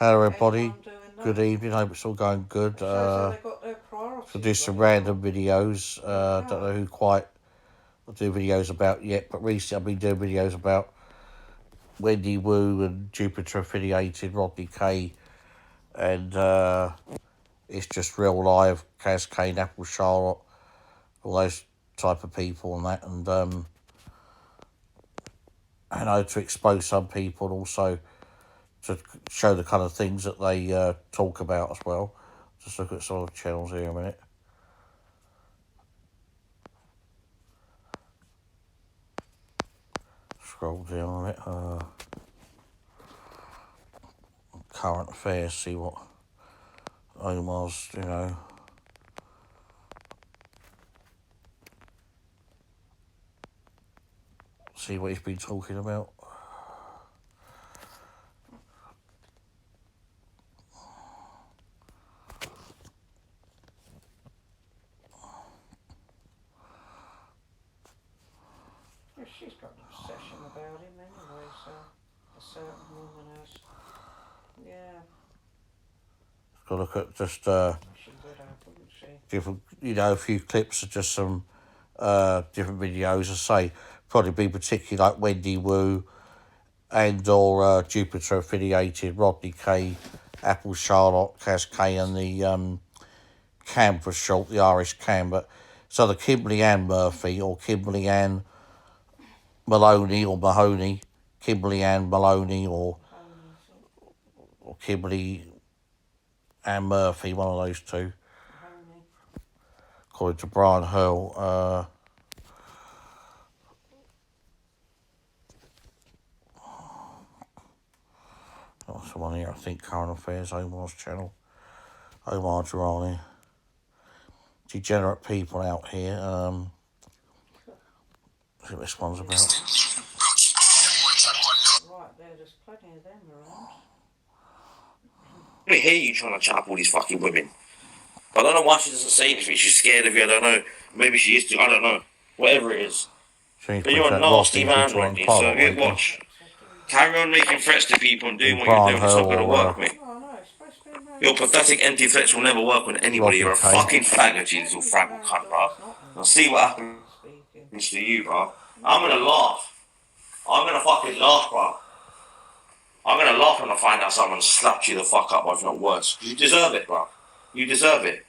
Hello everybody, good evening, hope it's all going good. To do some random videos, don't know who quite I'll do videos about yet, but recently I've been doing videos about Wendy Wu and Jupiter affiliated Rodney K, and it's just real live, Kaz Kane, Apple Charlotte, all those type of people and that, and I know to expose some people and also to show the kind of things that they talk about as well. Just look at some of the channels here a minute. Scroll down a bit. Current affairs, see what Omar's, see what he's been talking about. She's got an obsession about him anyway, so a certain woman has. Yeah. Got to look at just She would have, wouldn't she? different, a few clips of just some different videos. I say probably be particularly like Wendy Wu and or Jupiter affiliated Rodney K, Apple Charlotte, Kaz K, and the Cam for short, the Irish Cam. But so the Kimberly Ann Murphy or Kimberly Ann Maloney or Mahoney, Kimberly Ann Maloney or Kimberly Ann Murphy, one of those two. According to Brian Hurle, someone here, I think, Current Affairs, Omar's channel. Omar Rodney. Degenerate people out here. See what this one's about. Right there, there's plenty of them around. I hear you trying to chat up all these fucking women. I don't know why she doesn't say anything. She's scared of you, I don't know. Maybe she is too, I don't know. Whatever it is. But you're a nasty man, Rodney, so you watch. Carry on making threats to people and doing what you're doing. It's not going to work, mate. Your pathetic empty threats will never work with anybody. You're a fucking faggot, you little fraggle cunt, bro. I'll see what happens to you, bro. I'm going to laugh. I'm going to fucking laugh, bro. I'm going to laugh when I find out someone slapped you the fuck up, if not worse. You deserve it, bro. You deserve it.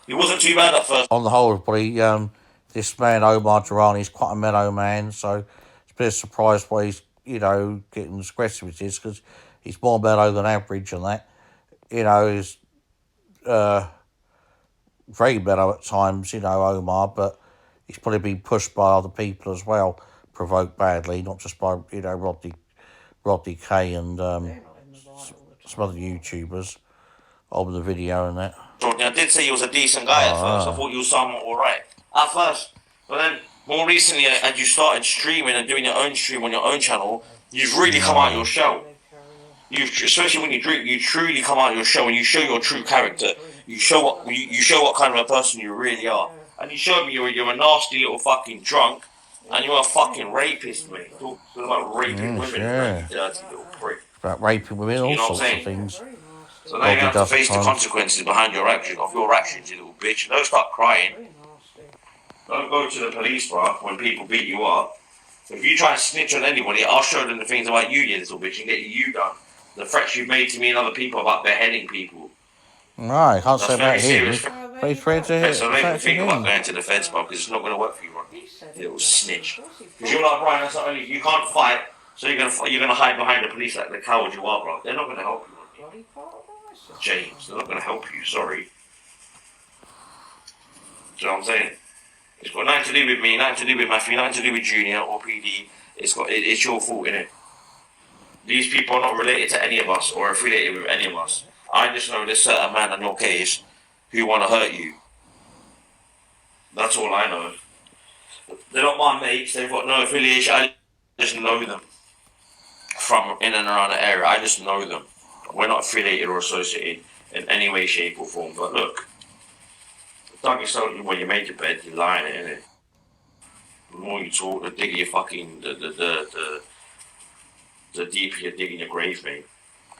It wasn't too bad at first. On the whole, everybody, this man, Omar Durrani, is quite a mellow man, so it's a bit of a surprise why he's, getting as aggressive as he is, because he's more mellow than average and that. He's very mellow at times, Omar, but he's probably been pushed by other people as well, provoked badly, not just by, Rodney K and some other YouTubers on the video and that. Rodney, I did say he was a decent guy at first. I thought you were somewhat alright at first, but then more recently, as you started streaming and doing your own stream on your own channel, you've really come out of your shell. Especially when you drink, you truly come out of your shell and you show your true character. You show what kind of a person you really are. And you showed me you're a nasty little fucking drunk, and you're a fucking rapist, mate. Talking about raping women, you dirty little prick. About raping women, all sorts of things. So now you have to face the consequences behind your actions, of your actions, you little bitch. Don't start crying. Don't go to the police, bro, when people beat you up. If you try and snitch on anybody, I'll show them the things about you, you little bitch, and get you done. The threats you've made to me and other people about beheading people. Right, can't say about him. Very afraid to hit. So maybe think about going to the feds, bro, because it's not going to work for you, Rodney. You little snitch. Because you're like Brian, that's not only you can't fight, so you're gonna hide behind the police like the coward you are, bro. They're not going to help you, Rodney. James, they're not going to help you. Sorry. Do you know what I'm saying? It's got nothing to do with me, nothing to do with Matthew, nothing to do with Junior or PD. It's your fault, innit? These people are not related to any of us or affiliated with any of us. I just know there's certain man in your case who want to hurt you. That's all I know. They're not my mates, they've got no affiliation, I just know them. From in and around the area, I just know them. We're not affiliated or associated in any way, shape or form, but look. Dug yourself when you make your bed, you're lying in it, innit? The more you talk, the digger you fucking, the deeper you dig in your grave, mate.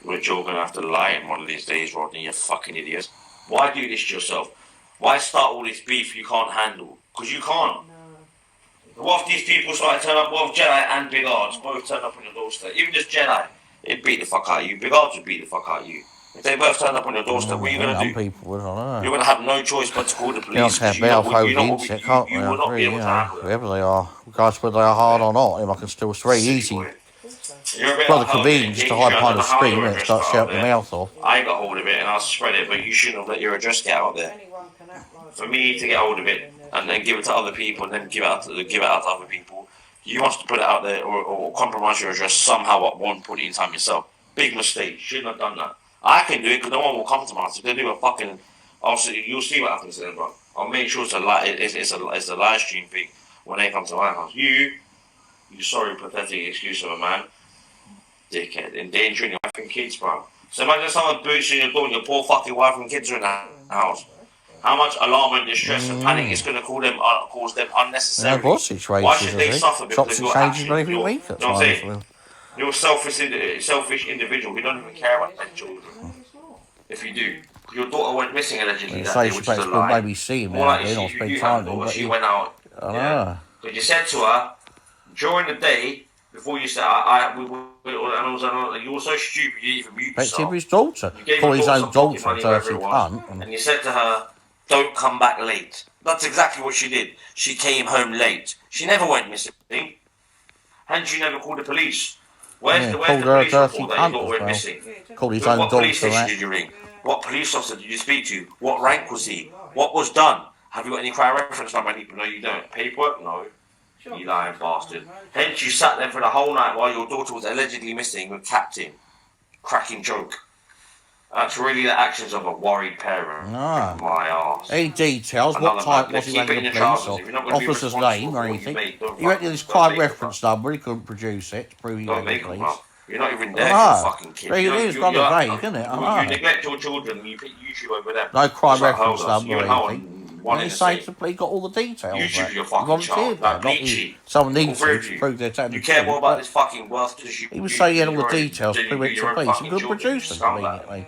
which you're going to have to lie in one of these days, Rodney, you fucking idiot. Why do this to yourself? Why start all this beef you can't handle? Because you can't. No. What if these people started turning up? What if Jedi and Big Ards both turn up on your doorstep? Even just Jedi, it'd beat the fuck out of you. Big Ards would beat the fuck out of you. If they both turn up on your doorstep, what are you going to do? People would, I know. You're going to have no choice but to call the police. You will not be able to handle it. Whoever they are, regardless whether they are hard or not, I can still, it's very easy. Well, the convenience just to hide behind the screen and start shouting your mouth off. I got hold of it and I spread it, but you shouldn't have let your address get out there. For me to get hold of it and then give it to other people and then give it out to other people, you must put it out there or compromise your address somehow at one point in time yourself. Big mistake. Shouldn't have done that. I can do it because no one will compromise. If they do a fucking, you'll see what happens to them, bro. I'll make sure it's a live stream thing when they come to my house. You sorry, pathetic excuse of a man, dickhead, endangering your wife and kids, bro. So imagine someone boots in your door and your poor fucking wife and kids are in the house. How much alarm and distress and panic is going to cause them unnecessarily? Why should they suffer because of your actions? You're a selfish individual who don't even care about their children. If you do. Your daughter went missing allegedly that day, which is a lie. Maybe see him, more likely she went out. But you said to her, during the day, before you said, you were so stupid you didn't even mute yourself. His daughter. Call his own daughter a dirty cunt. And you said to her, don't come back late. That's exactly what she did. She came home late. She never went missing. Hence, you never called the police. Where's the police report that your daughter went missing? Called his own daughter. What police station did you ring? What police officer did you speak to? What rank was he? What was done? Have you got any crime reference number? No, you don't. Paperwork? No. You lying bastard. Hence, you sat there for the whole night while your daughter was allegedly missing with Captain. Cracking joke. That's really the actions of a worried parent. My arse. Any details? What type was he running the police or officer's name or anything? You reckon his crime reference number, he couldn't produce it to prove he was the police. You're not even there, you fucking kid. It is rather vague, isn't it? You neglect your children and you put YouTube over them. No crime reference number or anything. And he's saying he got all the details. YouTube's your fucking child. Like bleachy. Someone needs to prove their technical. You care more about this fucking wealth because you... He was saying he had all the details to prove it to police. He couldn't produce them immediately.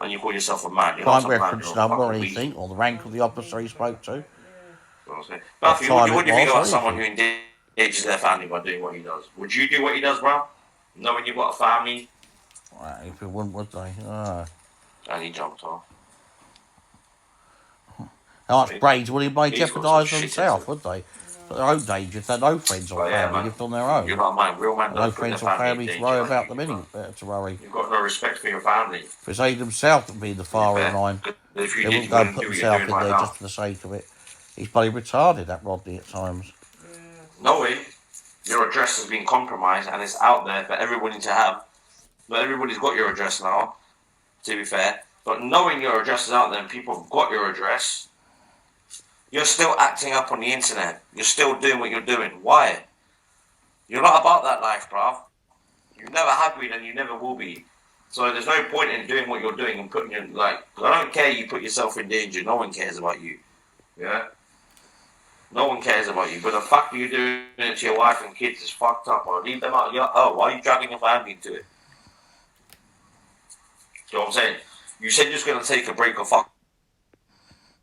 And you call yourself a man. Crime reference number or anything, or the rank of the officer he spoke to. Matthew, what do you think about someone who engages their family by doing what he does? Would you do what he does, bro? Knowing you've got a family? Well, if it wouldn't, would they? And he jumped off. How much brains would he make jeopardise themselves, would they? At their own age, if they had no friends or family, lived on their own. You're not mine, real man. No friends or family to worry about them anyway, to worry. You've got no respect for your family. If it's he himself that would be the firing line, he wouldn't go and put himself in there just for the sake of it. He's bloody retarded, that Rodney, at times. Knowing your address has been compromised and it's out there for everybody to have. But everybody's got your address now, to be fair. But knowing your address is out there and people have got your address, you're still acting up on the internet. You're still doing what you're doing. Why? You're not about that life, bruv. You never have been and you never will be. So there's no point in doing what you're doing and putting your, I don't care you put yourself in danger. No one cares about you. Yeah? No one cares about you. But the fact that you're doing it to your wife and kids is fucked up. Or leave them out. Why are you dragging your family into it? You know what I'm saying? You said you're just going to take a break or fuck.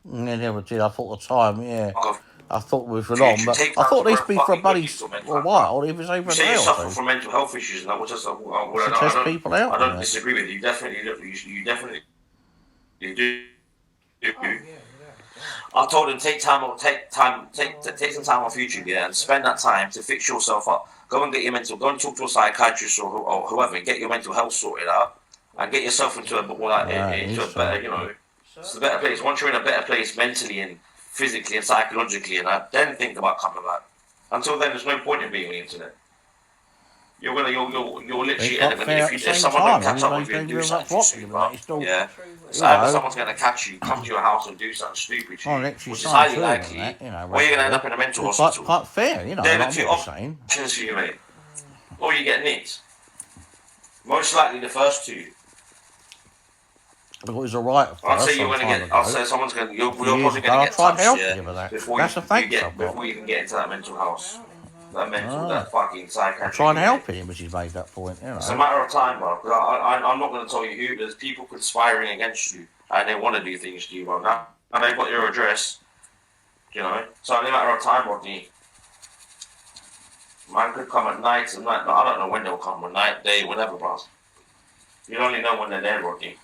They never did. I thought the time, yeah. I thought we were on, but I thought this be for a buddy for a while. It was over an hour. You say you suffer from mental health issues, and that was just test people out. I don't disagree with you. You definitely do. I told him take some time off YouTube, yeah, and spend that time to fix yourself up. Go and talk to a psychiatrist or whoever, and get your mental health sorted out, and get yourself into a better, it's a better place. Once you're in a better place mentally and physically and psychologically, and then think about coming back. Until then, there's no point in being on the internet. You're literally if someone don't catch up with you and do something stupid, yeah. So either someone's going to catch you, come to your house and do something stupid to you, which is highly likely, or you're going to end up in a mental hospital. Quite fair, They're the two options for you, mate. Or you get nicked. Most likely the first two. It was alright. I'll say you're going to get. I'll say someone's going to. You're probably going to get touched. Yeah, before you can get into that mental house. That mental, that fucking psychiatric. Try and help him as he's made that point, you know. It's a matter of time, bro. I'm not going to tell you who. There's people conspiring against you, and they want to do things to you, bro. Now, and they've got your address, you know. So it's only a matter of time, Rodney. Man could come at night and night. I don't know when they'll come, at night, day, whatever, bro. You only know when they're there, Rodney.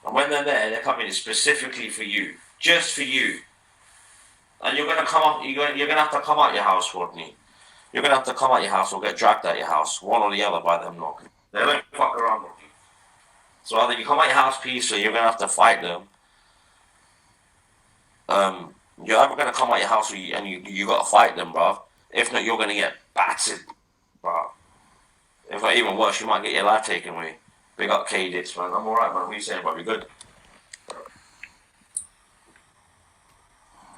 And when they're there, they're coming specifically for you, just for you. And you're gonna come up. You're gonna have to come out your house, Rodney. You're gonna have to come out your house or get dragged out your house, one or the other, by them lot. They don't fuck around with you. So either you come out your house peacefully, you're gonna have to fight them. You're either gonna come out your house and you gotta fight them, bro. If not, you're gonna get battered, bro. If not, even worse, you might get your life taken away. Big up K-Dits, man. I'm alright, man. What are you saying, bro? You good?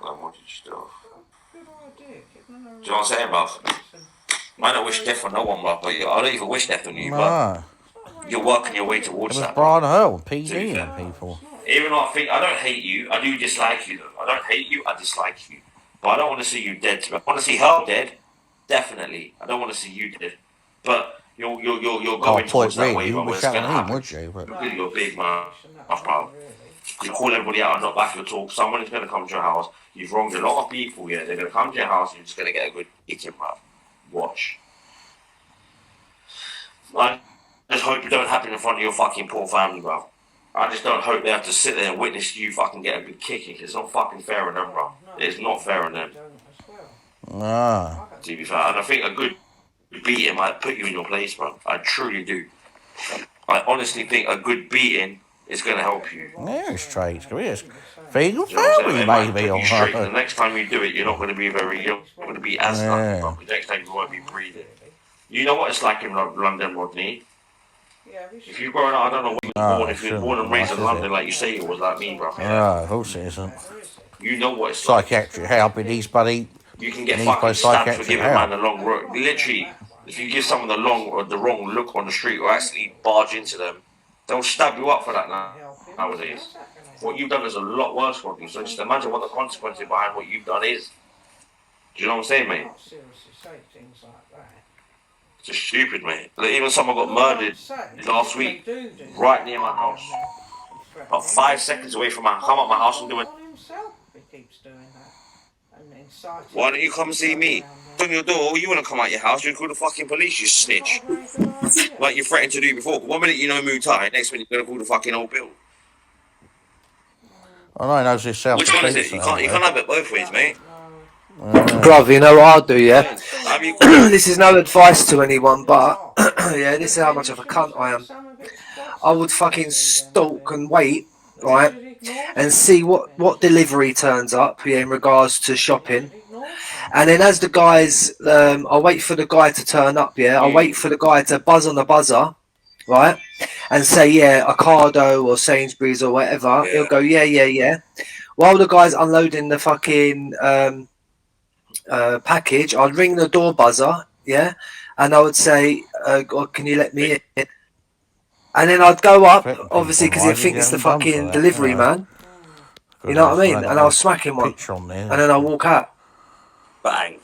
What did you do? Do you know what I'm saying, bro? Might not wish death on no one, bro, but I don't even wish death on you, but you're working your way towards that. It was Brian Hurle, PD and people. Even though I don't hate you, I do dislike you, though. I don't hate you, I dislike you. But I don't want to see you dead. I want to see her dead, definitely. I don't want to see you dead. But you're going towards that way, bro. It's going to happen. Would you? But because you're big, man. Bro. You call everybody out and not back your talk. Someone is going to come to your house. You've wronged a lot of people, yeah. They're going to come to your house and you're just going to get a good kicking, bro. Watch. I just hope it don't happen in front of your fucking poor family, bro. I just don't hope they have to sit there and witness you fucking get a good kicking. It's not fucking fair on them, bro. It's not fair on them. To be fair, and I think a good beating might put you in your place, bro. I truly do. I honestly think a good beating is going to help you. Yeah, straight. Feeling family, maybe. The next time you do it, you're not going to be you're not going to be as lucky, bro. The next time you won't be breathing. You know what it's like in London, Rodney? If you're growing up, I don't know what you were born, if you were born and raised in London like you say it was like me, bro. Of course it isn't. You know what it's like. Psychiatric help in these, buddy. You can get fucking stabbed for giving a man the long road. Literally, if you give someone the wrong look on the street or actually barge into them, they'll stab you up for that nowadays. What you've done is a lot worse, Rodney. So just imagine what the consequences behind what you've done is. Do you know what I'm saying, mate? It's just stupid, mate. Like, even someone got murdered last week, right near my house. About 5 seconds away from my house. Come up my house and do it. Why don't you come see me? On your door, you want to come out your house, you call the fucking police, you snitch. Like you threatened to do before. 1 minute you know move tight, next minute you're going to call the fucking old bill. I know he knows his self. Which one is it? You can't have it both ways, mate. Bruv, you know what I'll do, yeah? This is no advice to anyone, but yeah, this is how much of a cunt I am. I would fucking stalk and wait, right, and see what delivery turns up, yeah, in regards to shopping. And then as the guys, I'll wait for the guy to turn up, yeah? I'll wait for the guy to buzz on the buzzer, right? And say, yeah, Ocado or Sainsbury's or whatever. He'll go, yeah. While the guy's unloading the fucking package, I'd ring the door buzzer, yeah? And I would say, can you let me in? And then I'd go up, obviously, because he'd think it's the fucking delivery man. You know what I mean? And I'll smack him one. And then I'll walk out. Bang.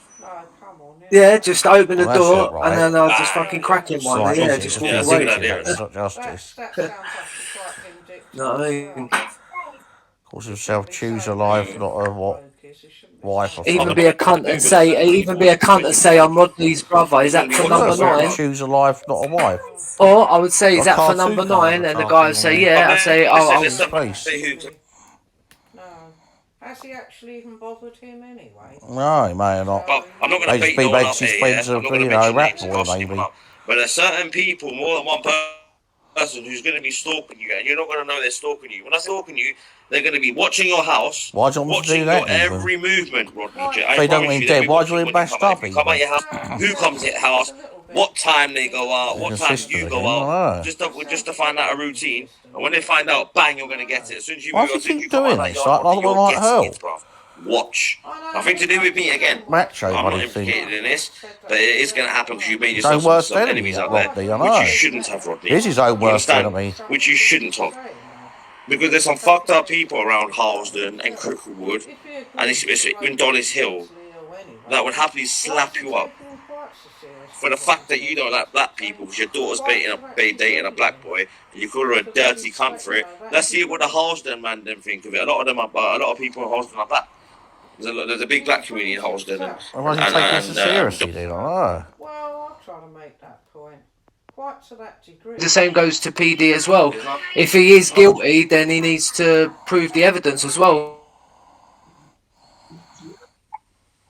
Yeah, just open the door and then I'll just fucking crack him one. Yeah, just walk away. That's not justice. No, I mean, Calls himself choose a life, not a wife or even be a cunt and say I'm Rodney's brother. Is that for number 9? Choose a life, not a wife. Or I would say, is that for number 9? And the guy would say, yeah. I'd say, Has he actually even bothered him anyway? No, he may not. But I'm not going to bait no one up here, yeah? I'm not going to mention rap names boy, and maybe. But there's certain people, more than one person, who's going to be stalking you, and you're not going to know they're stalking you. When I stalking you, they're going to be watching your house, why do you want to do that, your every movement, Rodney. They don't mean dead. Why do you want to bash up? Come at your house. Who comes at your house? What time they go out? What time you go out? Just to find out a routine. And when they find out, bang, you're going to get it. As soon as you move, as soon as you come out, you're getting it, bro. Watch. Nothing to do with me again. Macho, I'm not implicated in this, but it is going to happen because you made yourself some enemies out there, which you shouldn't have, Rodney. This is his own worst enemy. Which you shouldn't have. Because there's some fucked up people around Harlesden and Cricklewood, and it's in Dollis Hill, that would happily slap you up. For the fact that you don't like black people because your daughter's dating a black boy and you call her a dirty cunt for it, let's see what the Halsden man then think of it. A lot of people in Halsden are black. There's a big black community in Halsden. Why do you take this seriously, then? Well, I'll try to make that point. Quite to that degree. The same goes to PD as well. If he is guilty, then he needs to prove the evidence as well.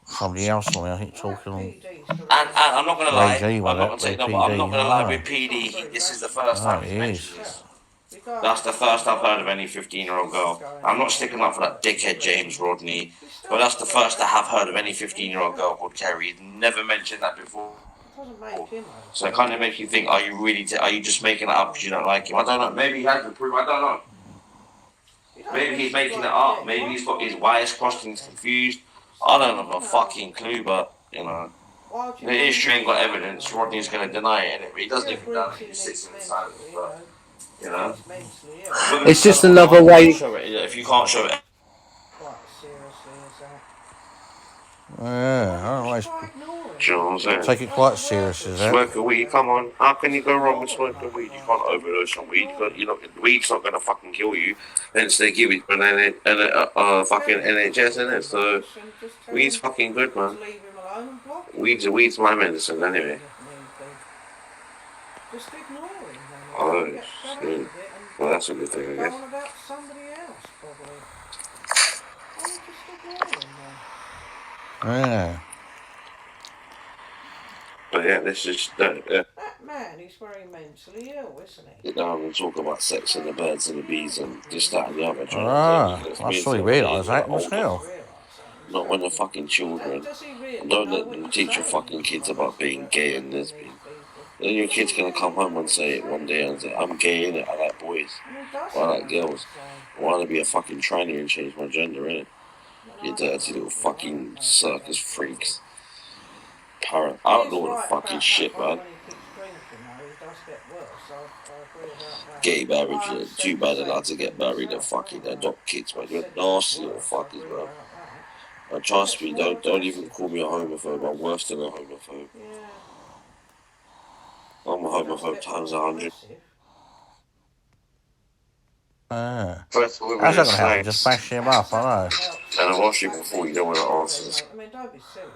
Somebody else on me, I think, talking on. And I'm not going to lie. Reggie, I'm not going to say no, but I'm not going to lie with PD. This is the first time he's mentioned this. That's the first I've heard of any 15-year-old girl. I'm not sticking up for that dickhead James Rodney, but that's the first I have heard of any 15-year-old girl called Kerry. He's never mentioned that before. So it kind of makes you think: are you just making it up because you don't like him? I don't know. Maybe he has to prove. I don't know. Maybe he's making it up. Maybe he's got his wires crossed and he's confused. I don't have a fucking clue, but you know, it is true and got evidence. Rodney's going to deny it, innit? But he doesn't even deny it. He sits in the silence, but you know, it's just another way. If you can't show it. Yeah, I always Sure, take it quite serious, is it? Smoke a weed, come on. How can you go wrong with smoking weed? You can't overdose on weed. Weed's not going to fucking kill you. Hence they give it an fucking NHS in it. So weed's fucking good, man. Weed's my medicine anyway. Oh, shit. Well, that's a good thing, I guess. Yeah. But yeah, this is That man is very mentally ill, isn't he? You know, I'm going to talk about sex and the birds and the bees and this, that, and the other. I saw you realise that myself. Not when they're fucking children. Don't let them teach your fucking kids about being gay and lesbian. Then your kid's going to come home and say it one day and say, I'm gay, innit? I like boys. Or I like girls. I want to be a fucking tranny and change my gender, innit? You dirty little fucking circus freaks. Outlaw the fucking shit, man. Gay marriage, yeah. Too bad they're allowed to get married and fucking adopt kids, man. You're nasty little fuckers, man. And trust me, don't even call me a homophobe. I'm worse than a homophobe. I'm a homophobe times 100. How's that going to happen? Just bash him up, I know. And I watched you before, you don't want to answer this. I mean, don't be silly.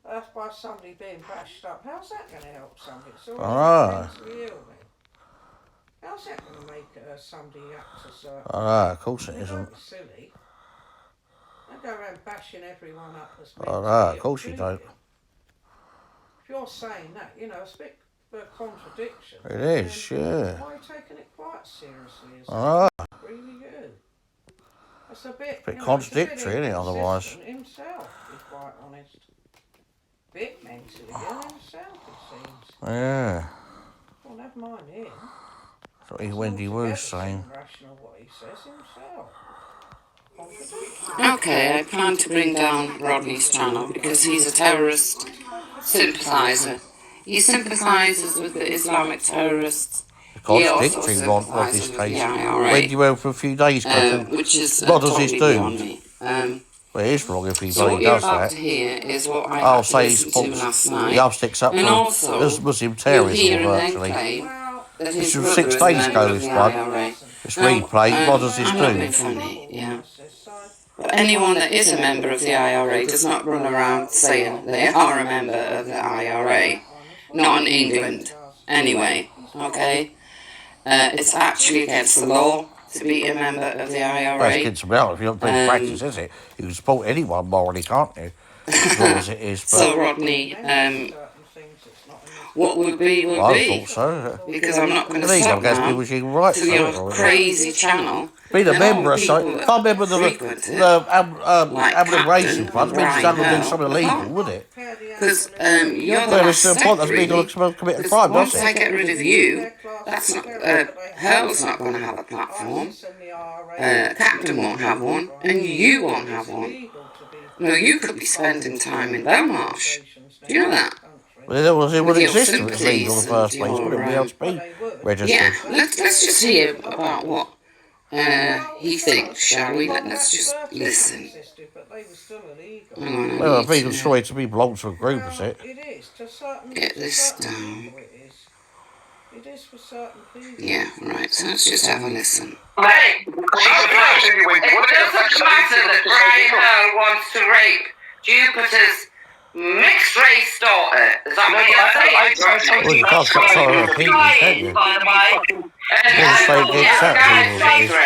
That's by somebody being bashed up. How's that going to help somebody? It's all mentally ill, then. How's that going to make somebody act as of course it isn't. Don't be silly. Don't go around bashing everyone up as Of course you don't. If you're saying that, you know, it's a bit of a contradiction. It is, yeah. Why are you taking it quite seriously? Really good. That's a bit contradictory, isn't it, otherwise? Himself, to be quite honest. Bit mentally ill himself, it seems. Yeah. Well, never mind him. That's what Wendy was saying. Rational what he says himself. Okay, I plan to bring down Rodney's channel because he's a terrorist sympathiser. He sympathises with the Islamic terrorists. Contradictory one of this case. Wendy went for a few days ago. Which is what does this do? Well, it is wrong if he so bloody does that. What you're about to hear is what I had to listen to last night. The sticks up for Muslim terrorism, virtually. This was 6 days ago, this one. It's replayed. What does this do? Funny, yeah. But anyone that is a member of the IRA does not run around saying they are a member of the IRA. Not in England, anyway, okay? It's actually against the law to be a member of the IRA. Well, it's against the law. If you don't do practice, is it? You can support anyone morally, can't you? As long as it is. But so, Rodney, what would be would I be. thought so. Because I'm not going to stop now to your crazy channel. Being a member of something, I can't remember the Aberration Fund, it means something illegal, would it? Because you're the last step, really. Because once I get rid of you, that's not, Hurle's not going to have a platform, Captain won't have one, and you won't have one. No, you could be spending time in Belmarsh. Do you know that? Well, it would exist if it was legal in the first place, wouldn't it be able to be registered? Yeah, let's just hear about what he thinks, shall we? Let's just listen. Well, I think it's right to be belongs to a group, is it? It is to certain. Get this down. People it is for certain people. Yeah, right. So let's just have a listen. Hey, it doesn't matter that Brian Hurle wants to rape Jupiter's mixed race daughter. Is that what you're saying? Well, you can't stop telling other people, can you? By the way. Just say against that people.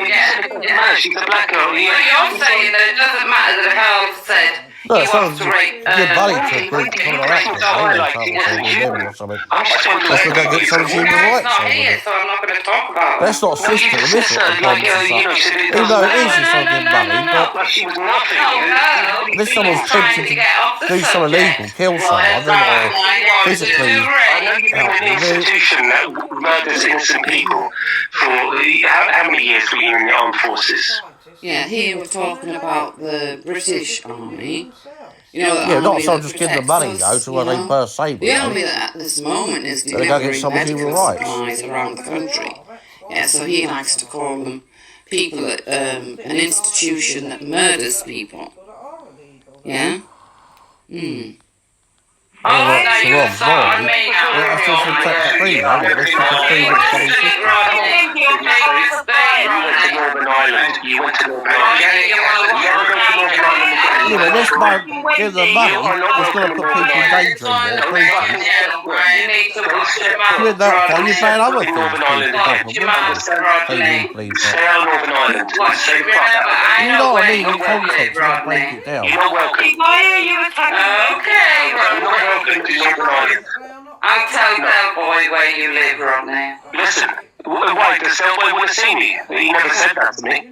Yeah. She's a black girl. But you're saying that it doesn't matter that Hurle said No, he it's wants not to rape. good money to a group coming or something. Let's go get some human rights. Not here, so I'm not going to talk about it. That's not a system, is it? Even though it is, it's not good money, but if someone's tempted to do something illegal, kill someone, then physically help them. Institution that murders innocent people for how many years were you in the armed forces? Yeah, here we're talking about the British Army. You know, yeah, not so just give them money, though, to where they first save the army that at this moment is delivering medical supplies around the country. Yeah, so he likes to call them people at an institution that murders people. Yeah? Oh, no, you're on me now. That's just a tax-free, though. That's just a free Northern Ireland. You went to Northern Ireland. Yeah, but this might give them money, it's going to put people in danger more, with that point, you ban other things, Stay out of Northern Ireland. Stay you know what I mean, in context, let's break it down. You're not welcome. Okay, You're not welcome to Northern Ireland. I'll tell that boy where you live, Rodney. Listen, why does that boy want to see me? He never said that to me.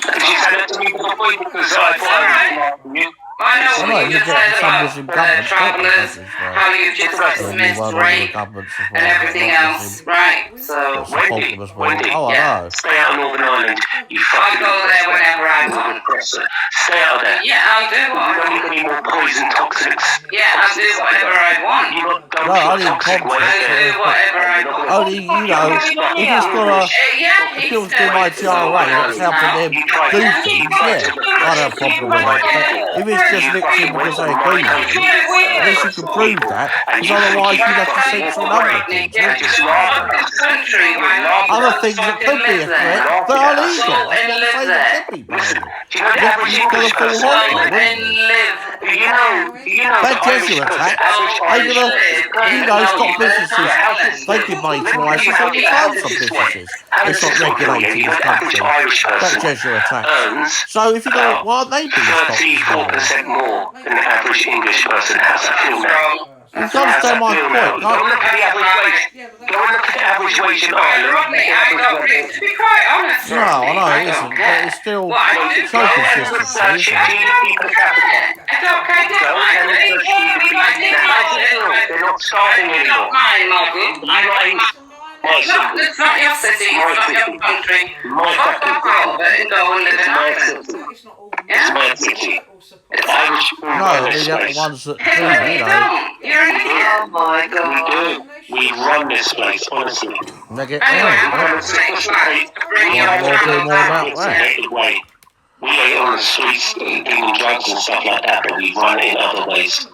She said it to me before because I thought you. I know what you just said about travellers, how you just dismissed rape and everything else, right? So, Wendy, yeah. Stay out of Northern Ireland. You I'll fucking go there whenever I want. Stay out of there. Yeah, I'll do You what I don't need want. any more poison toxics. Yeah, I'll do whatever I want. You not don't No, I feel didn't toxic context. I'll do whatever I want. Only, you know, if it's got a... Yeah, If it was doing my TRA, that's helping them do things, yeah. I don't have a problem with that. But if it's just literally because they agree with you, at least you can prove that, because otherwise you'd have to censor other things, wouldn't you? Other things that could be a threat, that are legal. I'm not saying they could be bad. You've got to fall hard, wouldn't you? That Jesuit attack, they're going to, you know, stop businesses making money to ISIS all the time from businesses. It's not regulating this country. That Jesuit attack. So if you go, why aren't they being stopped? 34% more than the average English person. How's that feel now? You can understand my point, Go can't look at the average wage. Go and look at the average wage in Ireland. Rodney, I don't really, to be quite honest, you? No, I know it isn't, but it's still so consistency, isn't it? GDP per capita. I don't care. They're not starving anymore. It's not your city, it's not your country. Fuck off out of it and go and live in Ireland. It's my city. Irish No, they're the ones that do, you know. You're an idiot. Oh my We do. We run this place, honestly. They get Anyway, I'm down, going to take flight. Bring you We'll do more about that. We ain't on the streets doing drugs and stuff like that, but we run it in other ways.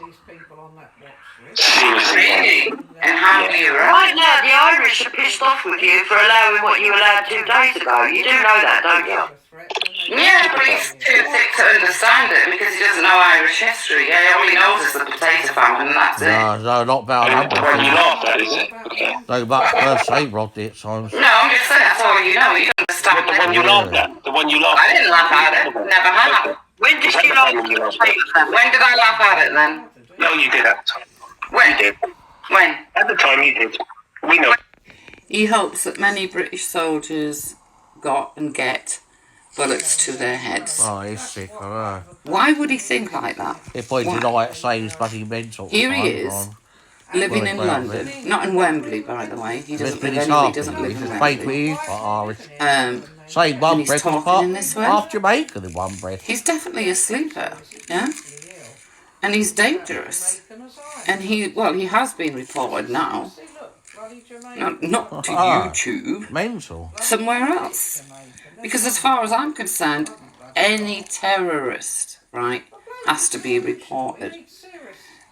Seriously. Really? And how do you run? Right now, the Irish are pissed off with you for allowing what you allowed 2 days ago. You do know that, don't you? Yeah, but he's too thick to understand it because he doesn't know Irish history. Yeah, all he knows is the potato famine and that's it. No, not about The one you laughed at, is it? Okay. They about first say Rodney at times. No, I'm just saying that's all you know. You don't understand The one you laughed at. The one you laughed I at. didn't laugh at it. Never have. When did you like When did I laugh at it then? No, you did at the time. When? You did. When? At the time, you did. We know. He hopes that many British soldiers got and get bullets to their heads. Oh, he's sick, I know. Why would he think like that? If I deny it, say he's bloody mental. Here he is, living in London, not in Wembley, by the way. He doesn't live anywhere. He doesn't live in Wembley. Say one and he's breath talking apart, in this way. half Jamaican in one breath. He's definitely a sleeper, yeah? And he's dangerous. And he has been reported now not to YouTube, mental. somewhere else. Because as far as I'm concerned, any terrorist, right, has to be reported.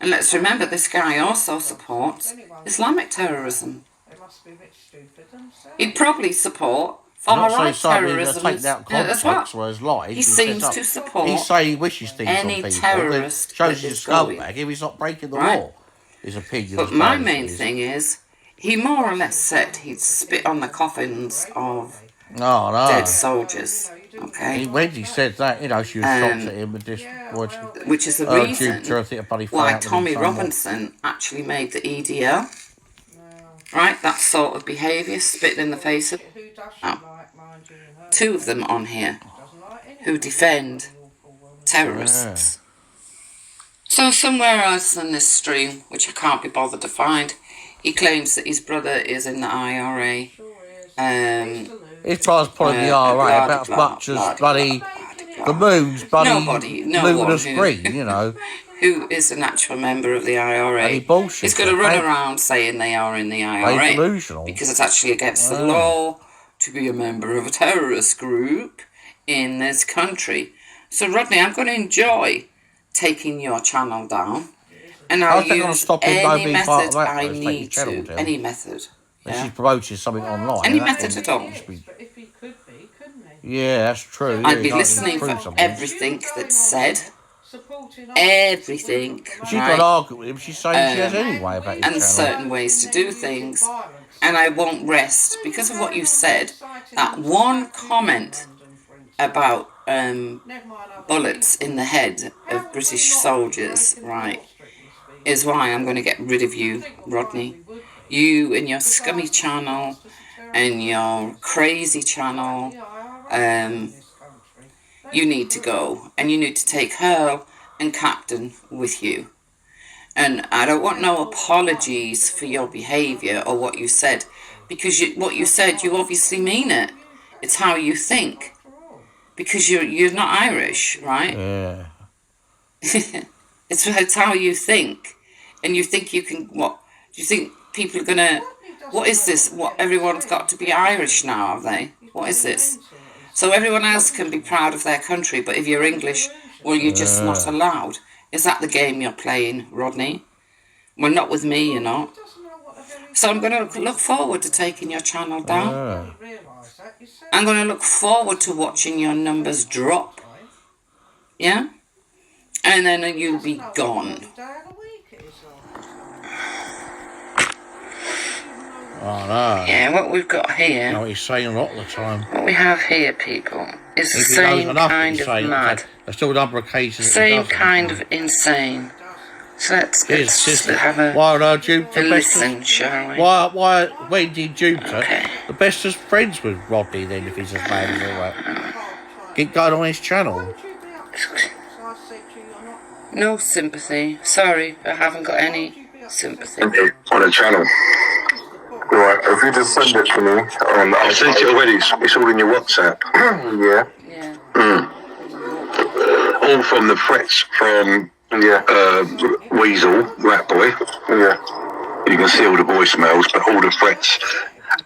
And let's remember, this guy also supports Islamic terrorism. He'd probably support far-right terrorism as well. He seems to support any terrorist shows he's a scumbag if he's not breaking the law. His opinion. But my main thing is, he more or less said he'd spit on the coffins of dead soldiers. Okay. Wendy said that, she was shocked at him with this, which is the reason why Tommy Robinson actually made the EDL. Right, that sort of behaviour, spitting in the face of. Two of them on here who defend terrorists. So somewhere else in this stream, which I can't be bothered to find, he claims that his brother is in the IRA. He tries pulling the IRA about as much as bloody the moon's bloody luminous green, Who is an actual member of the IRA. He's going to run around saying they are in the IRA because it's actually against the law to be a member of a terrorist group in this country. So Rodney, I'm going to enjoy taking your channel down, and I'll use any method I need to. Any method. Yeah? She's promoting something online. Any method at all. Yeah, that's true. I'd be listening for everything that's said. Everything. She's got an argument with him. She's saying she has anyway about his and certain ways to do things. And I won't rest because of what you said. That one comment about bullets in the head of British soldiers, right, is why I'm going to get rid of you, Rodney. You and your scummy channel and your crazy channel, you need to go, and you need to take Hurle and Captain with you. And I don't want no apologies for your behaviour or what you said, because what you said, you obviously mean it. It's how you think, because you're not Irish, right? Yeah. It's how you think, and you think you can. What do you think people are gonna? What is this? What, everyone's got to be Irish now, have they? What is this? So everyone else can be proud of their country, but if you're English, well, you're just not allowed. Is that the game you're playing, Rodney? Well, not with me, you're not. So I'm going to look forward to taking your channel down. I'm going to look forward to watching your numbers drop. Yeah? And then you'll be gone. Oh, no. Yeah, what we've got here... No, he's saying a lot of the time. What we have here, people, is the same kind of mad. There's still a number of cases. Same kind of insane. So let's have a listen, shall we? Why Wendy and Jupiter, the best of friends with Rodney then, if he's as bad as all that. Get going on his channel. No sympathy. Sorry, I haven't got any sympathy. On the channel. Right, if you just send it to me, I'll send it already. It's all in your WhatsApp. Yeah. All from the threats from Weasel, Rat Boy. Yeah. You can see all the voicemails, but all the threats,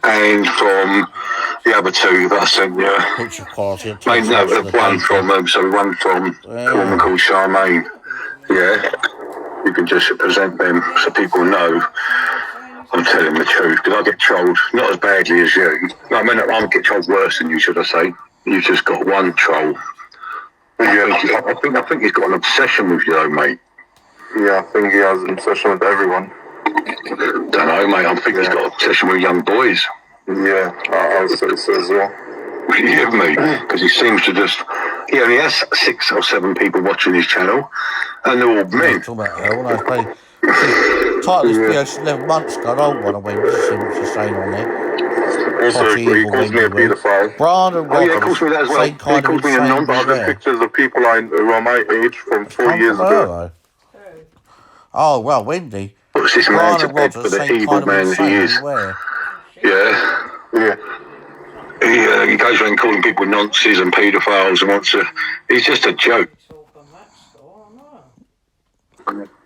and from the other two that I sent you. One from a woman called Charmaine. Yeah. You can just present them so people know I'm telling the truth, because I get trolled, not as badly as you. I mean, I get trolled worse than you, should I say. You've just got one troll. Yeah. I think he's got an obsession with you, though, mate. Yeah, I think he has an obsession with everyone. Don't know, mate. I think he's got an obsession with young boys. Yeah, I would say so as well. Yeah, mate, because he seems to just... He only has 6 or 7 people watching his channel, and they're all men. Title this video 11 months ago, an old one of Wendy, see what she's saying on there. Also, he calls me a paedophile. Brandon Robbins, he calls me that as well. He calls me a non-violent pictures of people who are my age from 4 years ago. Oh, well, Wendy. Puts this man to bed for the evil man that he is. Yeah. He goes around calling people nonces and paedophiles and wants to... He's just a joke.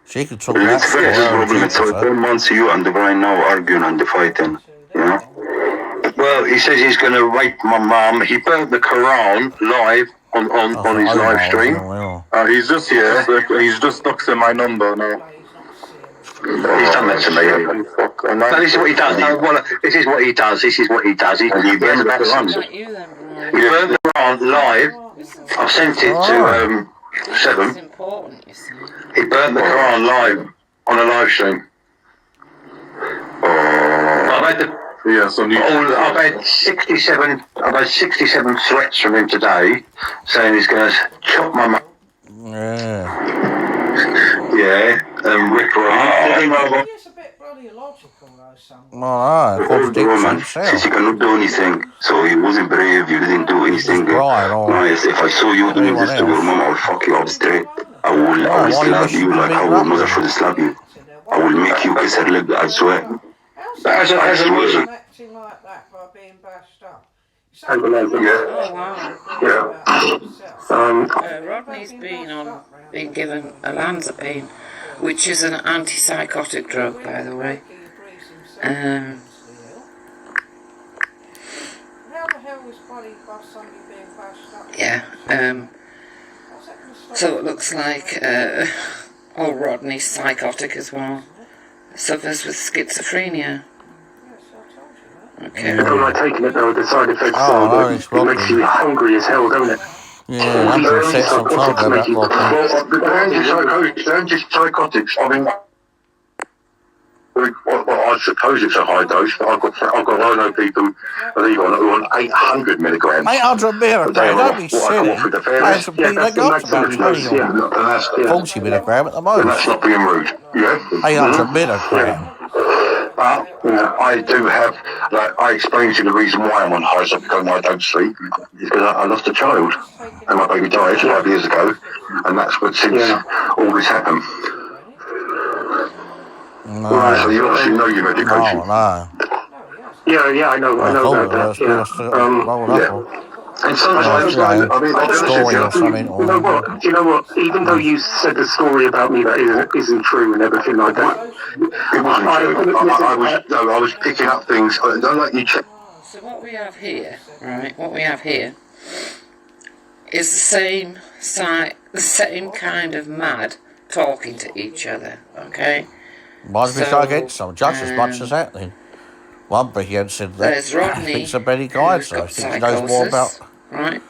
She could talk And that it's for very her. problem. So 4 months you and Brian now arguing and fighting. You know? Well, he says he's going to rape my mum. He burnt the Quran live on his live stream. He's just doxing my number now. He's done that to me. No, this is what he does. This is what he does. He burnt the Quran. He burnt the Quran live. I've sent it to Seven. He burnt the Quran live on a live stream. I've had 67. I've had 67 threats from him today, saying he's going to chop my mum. Yeah, rip her off. It's a bit bloody illogical though, some. Since he cannot do anything, so he wasn't brave. You didn't do anything. Nice. If I saw you doing this to your mom, I'll fuck you up straight. I will slap you like how your mother should slap you. I will make you kiss her lip. I swear. As a reason. Acting like that by being bashed up. Rodney's been given olanzapine, which is an antipsychotic drug, by the way. How the hell was Buddy by somebody being bashed up? Yeah. So it looks like old Rodney's psychotic as well. Suffers with schizophrenia. Okay. I don't like taking it though, the side effects it makes you hungry as hell, don't it? Yeah, I'm going to set some time about Antipsychotics, I mean, I suppose it's a high dose, but I know people who are on 800 milligrams. 800 milligrams, don't be silly. That's about 40 milligrams at the moment. That's not being rude, yeah? 800 milligrams. But I do have, I explained to you the reason why I'm on high because I don't sleep. Is because I lost a child, and my baby died 5 years ago, and that's what since all this happened. No. Right, so you obviously know your medication. No. Yeah, I know about that. Yeah. And sometimes, I mean, you know what? Even though you said the story about me that isn't true and everything like that, it wasn't true. I was picking up things. I don't like you check. So what we have here, right? What we have here is the same kind of mad talking to each other. Okay. Might be so, against some just as much as that then. One brigade said that there's Rodney, thinks a Benny guide, so I think he knows more about. Right,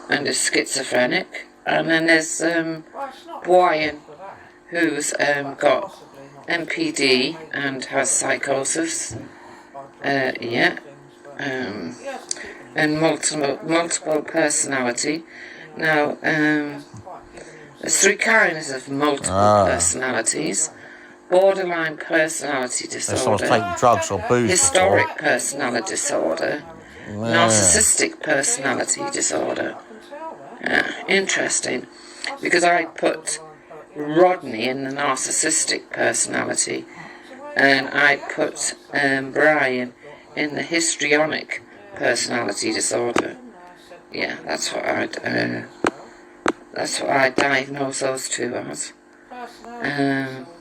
and is schizophrenic, and then there's Brian, who's got MPD and has psychosis. And multiple personality. Now, there's 3 kinds of multiple personalities. Borderline personality disorder, taking drugs or booze historic personality disorder, narcissistic personality disorder. Interesting, because I put Rodney in the narcissistic personality, and I put Brian in the histrionic personality disorder. Yeah, that's what I diagnose those two as.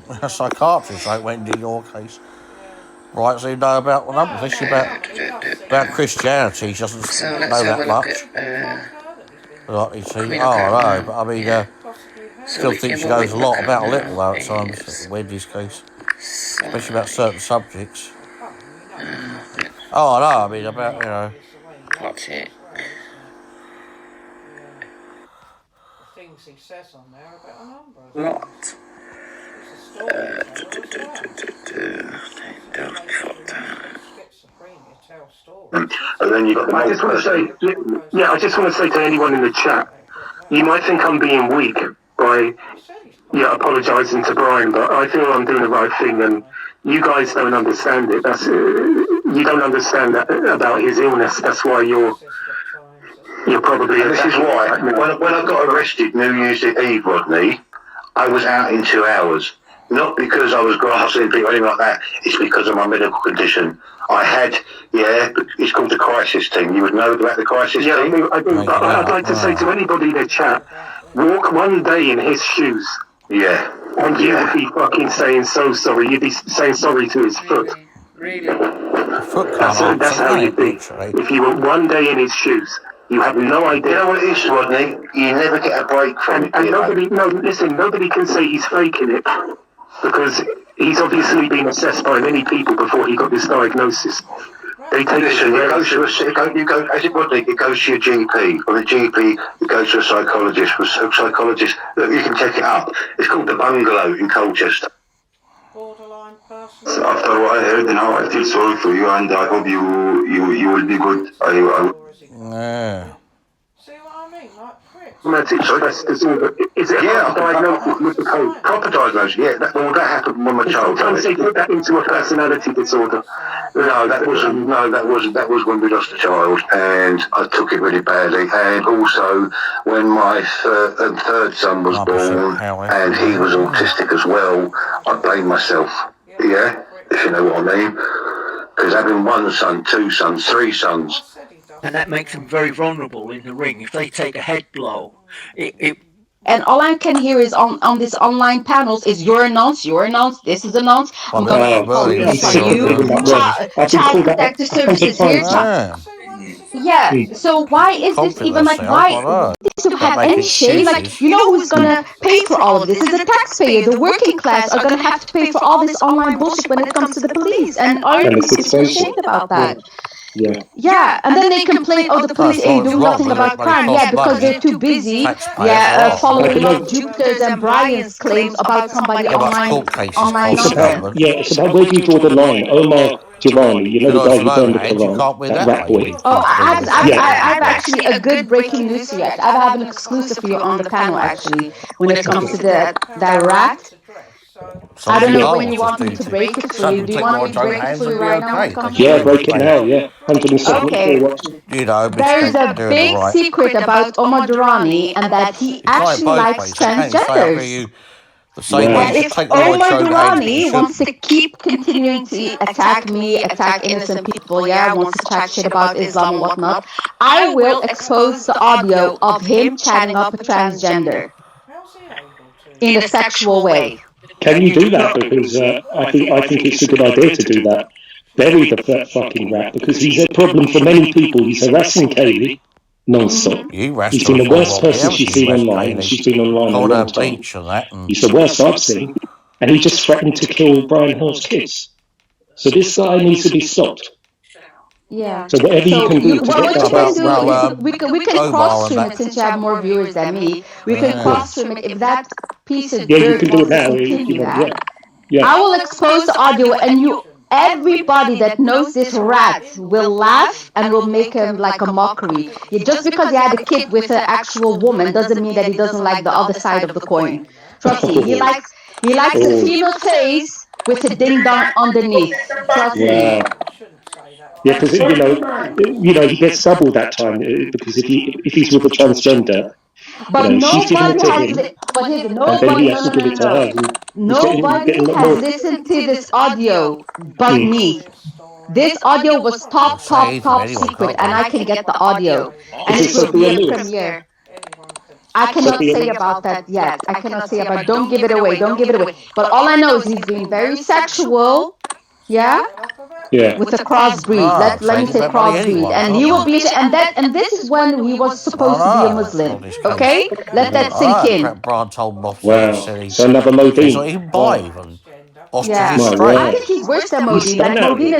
A psychiatrist, like Wendy, in your case. Right, so you know about one of them, about Christianity, she doesn't know that much. Like you see, no, but I mean, still think she knows a lot about a little though at times, in Wendy's case. Especially about certain subjects. Oh, no, I mean, about, you know. What's it? The things he says on there about a number of What? And then you got the I just want to say to anyone in the chat, you might think I'm being weak by apologising to Brian, but I feel I'm doing the right thing, and you guys don't understand it. You don't understand that about his illness. That's why you're probably. And this is why when I got arrested New Year's Eve, Rodney, I was out in 2 hours. Not because I was grassing people or anything like that. It's because of my medical condition. I had, it's called the crisis team. You would know about the crisis team? I do. But I'd like to say to anybody in the chat, walk one day in his shoes. Yeah. And you would be fucking saying so sorry. You'd be saying sorry to his foot. Really? That's how you'd be. If you were one day in his shoes, you have no idea. You know what it is, Rodney? You never get a break from it. And nobody can say he's faking it because he's obviously been assessed by many people before he got this diagnosis. They take Listen, it goes to it goes to your GP. Or the GP, you go to a psychologist. Look, you can check it up. It's called the Bungalow in Colchester. Borderline person. So after what I heard, now I feel sorry for you, and I hope you will be good. Yeah. See what I mean? Like pricks. Romantic stress disorder. Is it a proper diagnosis with the code? Proper diagnosis, yeah. That happened when my child. Sometimes they put that into a personality disorder. No, that was when we lost a child, and I took it really badly. And also, when my third son was born, and he was autistic as well, I blamed myself. Yeah, if you know what I mean. Because having one son, two sons, three sons. And that makes them very vulnerable in the ring. If they take a head blow, and all I can hear is on this online panels is you're announced, this is announced. I'm gonna call you. Child Protective Services here. Yeah. So why is this even like why this to have any shame? Like you know who's gonna pay for all of this? Is the taxpayer. The working class are gonna have to pay for all this online bullshit when it comes to the police. And are you super ashamed about that? Yeah, and then they complain, oh, the police ain't doing nothing about crime. Yeah, because they're too busy. Following up Jupiter's and Brian's claims about somebody online nonsense. It's about where do you draw the line? Omar Girani, you know the guy who burned the Quran, that rat boy. Oh, I've actually a good breaking news for you. I have an exclusive for you on the panel, actually, when it comes to that rat. I don't know when you want me to break it for you. Do you want me to break it for you right now? Yeah, break it now, yeah. 174 watching. There's a big secret about Omar Durrani, and that he actually likes transgenders. And if Omar Durrani wants to keep continuing to attack me, attack innocent people, wants to chat shit about Islam and whatnot, I will expose the audio of him chatting up a transgender in a sexual way. Can you do that? Because I think it's a good idea to do that. Bury the fucking rat, because he's a problem for many people. He's harassing Kaylee non-stop. He's been the worst person she's seen online, and she's been online a long time. He's the worst I've seen, and he just threatened to kill Brian Hill's kids. So this guy needs to be stopped. Yeah. So whatever you can do to get that we can cross-stream it since you have more viewers than me. We can cross-stream it if that piece of dirt you can do it now. I will expose the audio, and everybody that knows this rat will laugh and will make him like a mockery. Just because he had a kid with an actual woman doesn't mean that he doesn't like the other side of the coin. Trust me, he likes a female face with a ding dong underneath. Trust me. Yeah, because he gets double that time because if he's with a transgender, she's giving it to him, and then he has to give it to her. Nobody has listened to this audio but me. This audio was top secret, and I can get the audio, and it will be a premiere. I cannot say about that yet. I cannot say about. Don't give it away. But all I know is he's being very sexual. Yeah. With a crossbreed. Let me say crossbreed. And he will be and this is when he was supposed to be a Muslim. Okay? Let that sink in. Wow. So another Modine. I think he's worse than Modine. Like Modine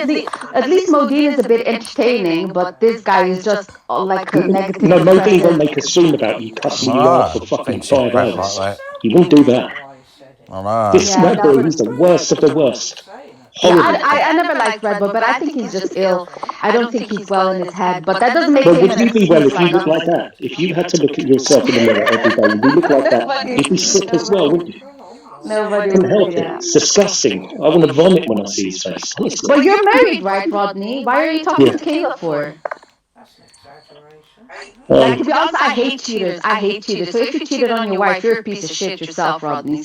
at least Modine is a bit entertaining, but this guy is just like a negative. No, Modine won't make a scene about you cussing you off for fucking 5 hours. He won't do that. This Red Boy, he's the worst of the worst. I never liked Red Bull, but I think he's just ill. I don't think he's well in his head, but that doesn't make him. Would you be well if you look like that? If you had to look at yourself in the mirror every day and you look like that, you'd be sick as well, wouldn't you? Nobody couldn't help it. It's disgusting. I want to vomit when I see his face. Honestly. But you're married, right, Rodney? Why are you talking to Caleb for? That's an exaggeration. Like, to be honest, I hate cheaters. So if you cheated on your wife, you're a piece of shit yourself, Rodney.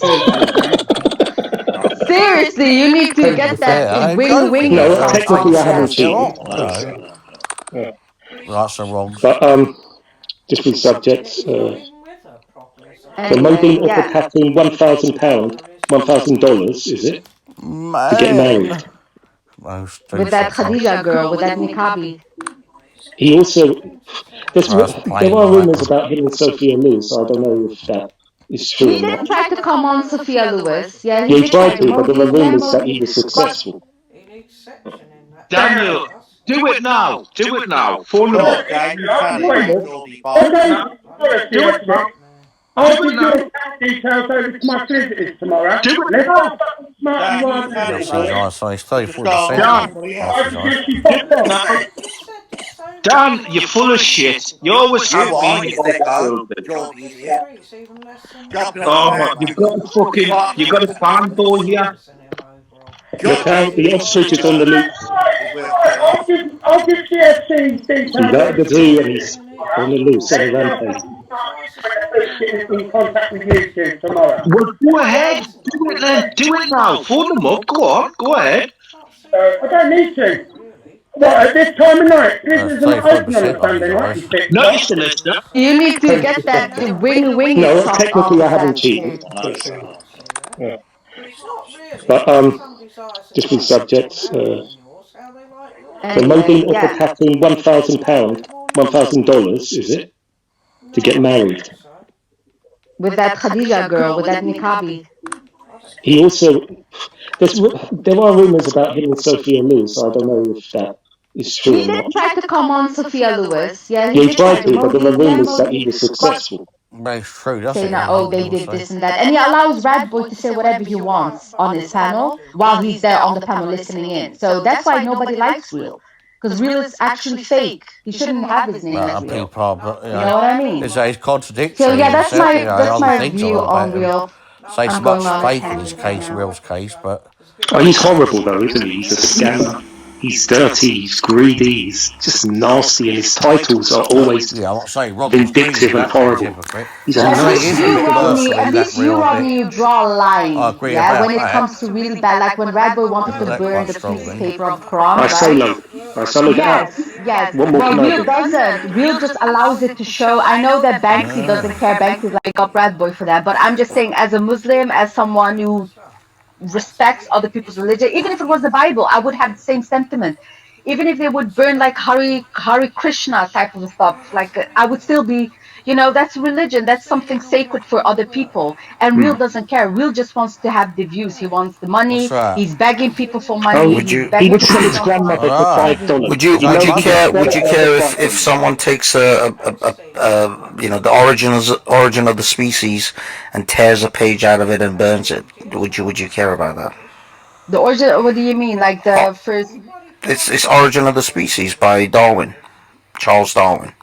Seriously, you need to get that wing. No, technically I haven't cheated. That's the wrong. But different subjects. So Modine offered Kathleen £1,000 $1,000, is it? To get married. With that Khadija girl, with that niqabi. He also, there are rumours about him and Sophia Lewis. I don't know if that is true He or did not. try to come on Sophia Lewis. Yeah, He he did tried try to, but there are rumours that he was successful. Daniel, do it now. Do it now. Phone them up. Dan, you can. Do it now. I'll give your account details over to my solicitors tomorrow. Do it Let's now. not fucking smart and Dan, right that's his now. eyes. So he's 34%. Dan, you're full of shit. You always have been. Oh, you've got a fanboy here. Look out, the ostrich is on the loose. I'll give CFC details. He's out of the zoo and he's on the loose on a rampage. In contact with you two tomorrow. Well, go ahead. Do it then. Do it now. Phone them up. Go on. Go ahead. I don't need to. What, at this time of night? This is not open on a Sunday night. No, it's a listener. You need to get that wing No, stuff technically I off haven't that cheated. shit. Yeah. But different subjects. The Modine offered Catherine £1,000, $1,000, is it, to get married. With that Khadija girl, with that niqabi. He also, there are rumours about him and Sophia Lewis. I don't know if that is true He or did not. try to come on Sophia Lewis. Yeah, He tried to, but there are rumours that he was successful. That's true, that's Saying, oh, they did this and that. And he allows Radboy to say whatever he wants on his panel while he's there on the panel listening in. So that's why nobody likes Real. Because Real is actually fake. He shouldn't have his name as Real. People are, but, you know what I mean? It's contradictory. So yeah, that's my other things view on Real. Say it's much fake in his case, Real's case, but... Oh, he's horrible though, isn't he? He's a scammer. He's dirty, he's greedy, he's just nasty, and his titles are always vindictive and horrible. He's a At least you, Rodney, you draw a line. I agree yeah, when it that. comes to really bad, like when Radboy wanted to burn the piece of paper of Quran, I soloed it out. Yes. What more Well, can I Real do? doesn't. Real just allows it to show. I know that Banksy doesn't care. Banksy's like up Radboy for that, but I'm just saying, as a Muslim, as someone who respects other people's religion, even if it was the Bible, I would have the same sentiment. Even if they would burn like Hare Krishna type of stuff, like I would still be, that's religion. That's something sacred for other people. And Real doesn't care. Real just wants to have the views. He wants the money. He's begging people for money. He would sell his grandmother for $5. Would you care? Would you care if someone takes the origin of the species and tears a page out of it and burns it? Would you care about that? The origin? What do you mean? Like the first? It's Origin of the Species by Darwin, Charles Darwin.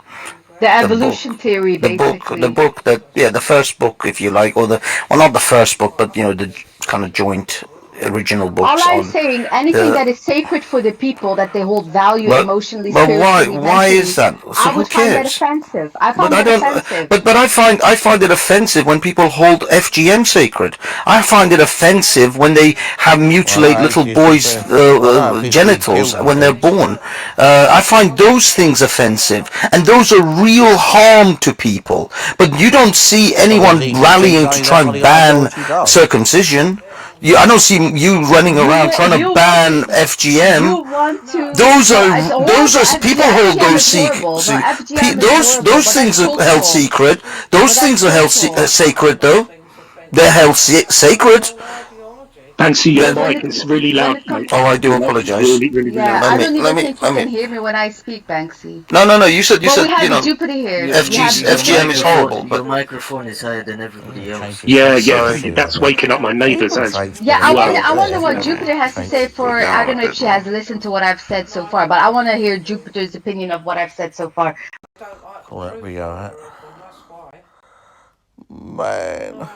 The evolution theory, basically. The first book, if you like, or not the first book, but the kind of joint original books. All I'm saying, anything that is sacred for the people, that they hold value emotionally, but spiritually, why is that? So I would find that offensive. I find that offensive. But I find it offensive when people hold FGM sacred. I find it offensive when they have mutilate little boys' genitals when they're born. I find those things offensive, and those are real harm to people. But you don't see anyone rallying to try and ban circumcision. I don't see you running around trying to ban FGM. Those are people hold those secrets. Those things are held secret. Those things are held sacred, though. They're held sacred. Banksy, your mic is really loud, mate. Oh, I do apologize. Really yeah, loud. I don't even think you can hear me when I speak, Banksy. No. You said we have Jupiter here. FGM is horrible, but your microphone is higher than everybody else. Yeah, that's waking up my neighbours. Yeah, I wonder what Jupiter has to say for. I don't know if she has listened to what I've said so far, but I want to hear Jupiter's opinion of what I've said so far. Well, there we go. Man.